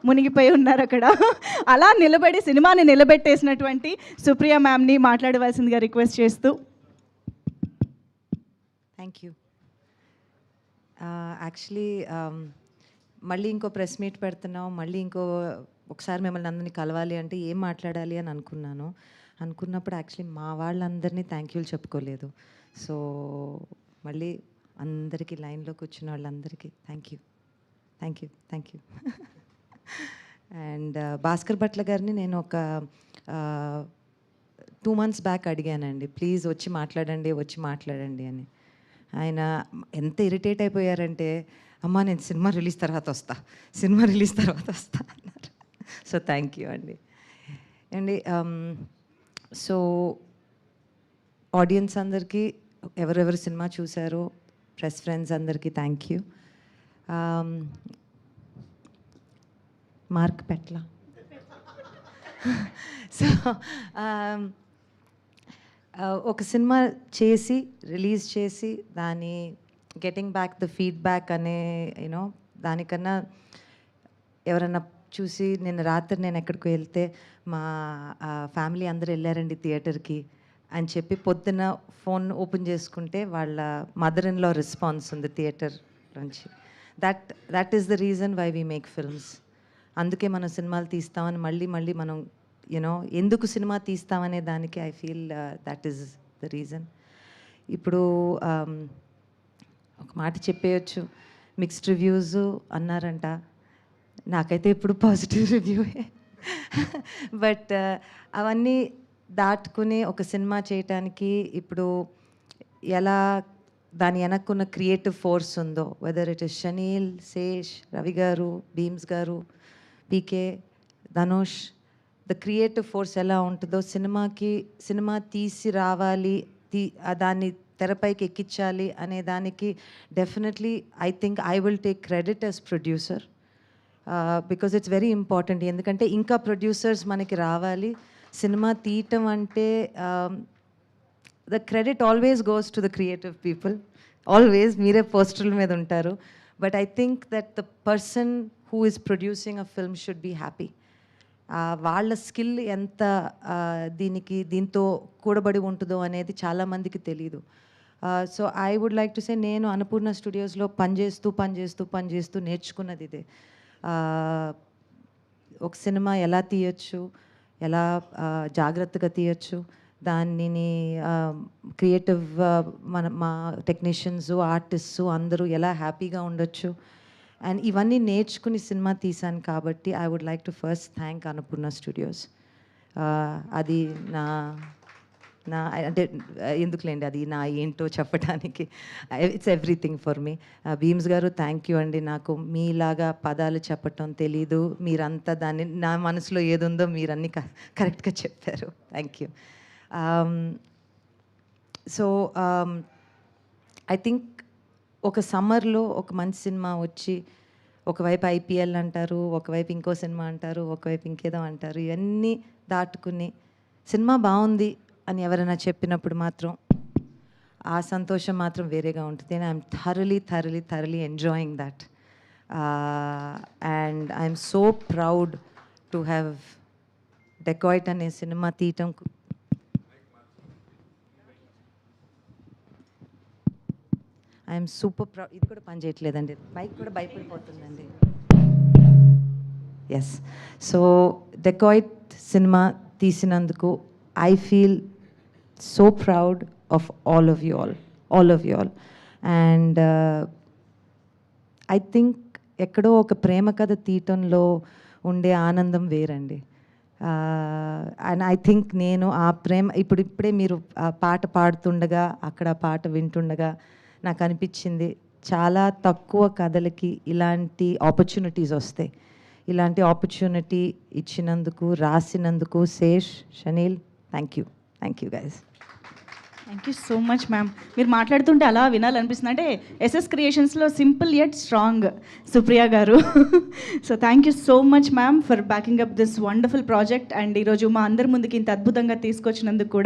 మునిగిపోయి ఉన్నారు అక్కడ. అలా నిలబడి సినిమాని నిలబెట్టేసినటువంటి సుప్రియ మ్యామ్ని మాట్లాడవలసిందిగా రిక్వెస్ట్ చేస్తూ. Thank you. యాక్చువల్లీ మళ్ళీ ఇంకో ప్రెస్ మీట్ పెడుతున్నాం, మళ్ళీ ఒకసారి మిమ్మల్ని అందరినీ కలవాలి అంటే ఏం మాట్లాడాలి అని అనుకున్నప్పుడు యాక్చువల్లీ మా వాళ్ళందరినీ థ్యాంక్ యూలు చెప్పుకోలేదు. సో మళ్ళీ అందరికీ లైన్లో కూర్చున్న వాళ్ళందరికీ thank you. And Bhaskar Bhatla గారిని నేను ఒక 2 months బ్యాక్ అడిగానండి, ప్లీజ్ వచ్చి మాట్లాడండి అని. ఆయన ఎంత ఇరిటేట్ అయిపోయారంటే, అమ్మా నేను సినిమా రిలీజ్ తర్వాత వస్తా అన్నారు. సో థ్యాంక్ యూ అండి. సో ఆడియన్స్ అందరికీ, ఎవరెవరు సినిమా చూశారో, ప్రెస్ ఫ్రెండ్స్ అందరికీ thank you. Mark Petla. So ఒక సినిమా చేసి రిలీజ్ చేసి దాని గెటింగ్ బ్యాక్ ద ఫీడ్బ్యాక్ అనే దానికన్నా ఎవరన్నా చూసి నిన్న రాత్రి నేను ఎక్కడికి వెళ్తే మా ఫ్యామిలీ అందరూ వెళ్ళారండి థియేటర్కి అని చెప్పి పొద్దున్న ఫోన్ ఓపెన్ చేసుకుంటే వాళ్ళ మదర్ ఇన్ లా రెస్పాన్స్ ఉంది థియేటర్ నుంచి. That is the reason why we make films. అందుకే మనం సినిమాలు తీస్తామని మళ్ళీ మనం ఎందుకు సినిమా తీస్తామనే దానికి I feel that is the reason. ఇప్పుడు ఒక మాట చెప్పేయచ్చు, మిక్స్డ్ రివ్యూస్ అన్నారంట, నాకైతే ఇప్పుడు పాజిటివ్ రివ్యూయే. బట్ అవన్నీ దాటుకుని ఒక సినిమా చేయటానికి ఇప్పుడు ఎలా దాని వెనక్కున్న క్రియేటివ్ ఫోర్స్ ఉందో, whether it is Shaneel, Sesh, Ravi గారు, భీమ్స్ గారు, PK, Dhanush, the creative force ఎలా ఉంటుందో సినిమా తీసి రావాలి, దాన్ని తెరపైకి ఎక్కించాలి అనే దానికి definitely I think I will take credit as producer, because it's very important. ఎందుకంటే ఇంకా ప్రొడ్యూసర్స్ మనకి రావాలి. సినిమా తీయటం అంటే the credit always goes to the creative people, always. మీరే పోస్టర్ల మీద ఉంటారు. But I think that the person who is producing a film should be happy. వాళ్ళ స్కిల్ ఎంత దీంతో కూడబడి ఉంటుందో అనేది చాలామందికి తెలీదు. So I would like to say, నేను అన్నపూర్ణ స్టూడియోస్లో పనిచేస్తూ నేర్చుకున్నది ఇదే. ఒక సినిమా ఎలా తీయచ్చు, ఎలా జాగ్రత్తగా తీయచ్చు, దానిని క్రియేటివ్ మా టెక్నీషియన్స్, ఆర్టిస్ట్స్ అందరూ ఎలా హ్యాపీగా ఉండొచ్చు, అండ్ ఇవన్నీ నేర్చుకుని సినిమా తీశాను. కాబట్టి I would like to first thank Annapurna Studios. అది నా అంటే ఎందుకులేండి, అది నా ఏంటో చెప్పడానికి, it's everything for me. Bheems గారు థ్యాంక్ యూ అండి. నాకు మీలాగా పదాలు చెప్పటం తెలీదు, మీరంతా దాన్ని నా మనసులో ఏదుందో మీరన్నీ కరెక్ట్గా చెప్పారు. Thank you. So I think ఒక సమ్మర్లో ఒక మంచి సినిమా వచ్చి, ఒకవైపు ఐపీఎల్ అంటారు, ఒకవైపు ఇంకో సినిమా అంటారు, ఒకవైపు ఇంకేదో అంటారు, ఇవన్నీ దాటుకుని సినిమా బాగుంది అని ఎవరైనా చెప్పినప్పుడు మాత్రం ఆ సంతోషం మాత్రం వేరేగా ఉంటుంది. And I'm thoroughly enjoying that. And I'm so proud to have Dacoit అనే సినిమా తీయటం. I'm super proud. ఇది కూడా పని చేయట్లేదండి, మైక్ కూడా భయపడిపోతుందండి. ఎస్. సో డెకాయిట్ సినిమా తీసినందుకు I feel so proud of all of you all. And I think ఎక్కడో ఒక ప్రేమ కథ తీయటంలో ఉండే ఆనందం వేరండి. అండ్ ఐ థింక్ నేను ఆ ప్రేమ ఇప్పుడే మీరు ఆ పాట పాడుతుండగా, అక్కడ పాట వింటుండగా నాకు అనిపించింది, చాలా తక్కువ కథలకి ఇలాంటి ఆపర్చునిటీస్ వస్తాయి. ఇలాంటి ఆపర్చునిటీ ఇచ్చినందుకు, రాసినందుకు Sesh, Shaneel, thank you guys. Thank you so much ma'am. మీరు మాట్లాడుతుంటే అలా వినాలనిపిస్తుంది. అంటే ఎస్ఎస్ క్రియేషన్స్లో సింపుల్ యట్ స్ట్రాంగ్ సుప్రియ గారు. So thank you so much ma'am for backing up this wonderful project. And ఈరోజు మా అందరి ముందుకి ఇంత అద్భుతంగా తీసుకొచ్చినందుకు కూడా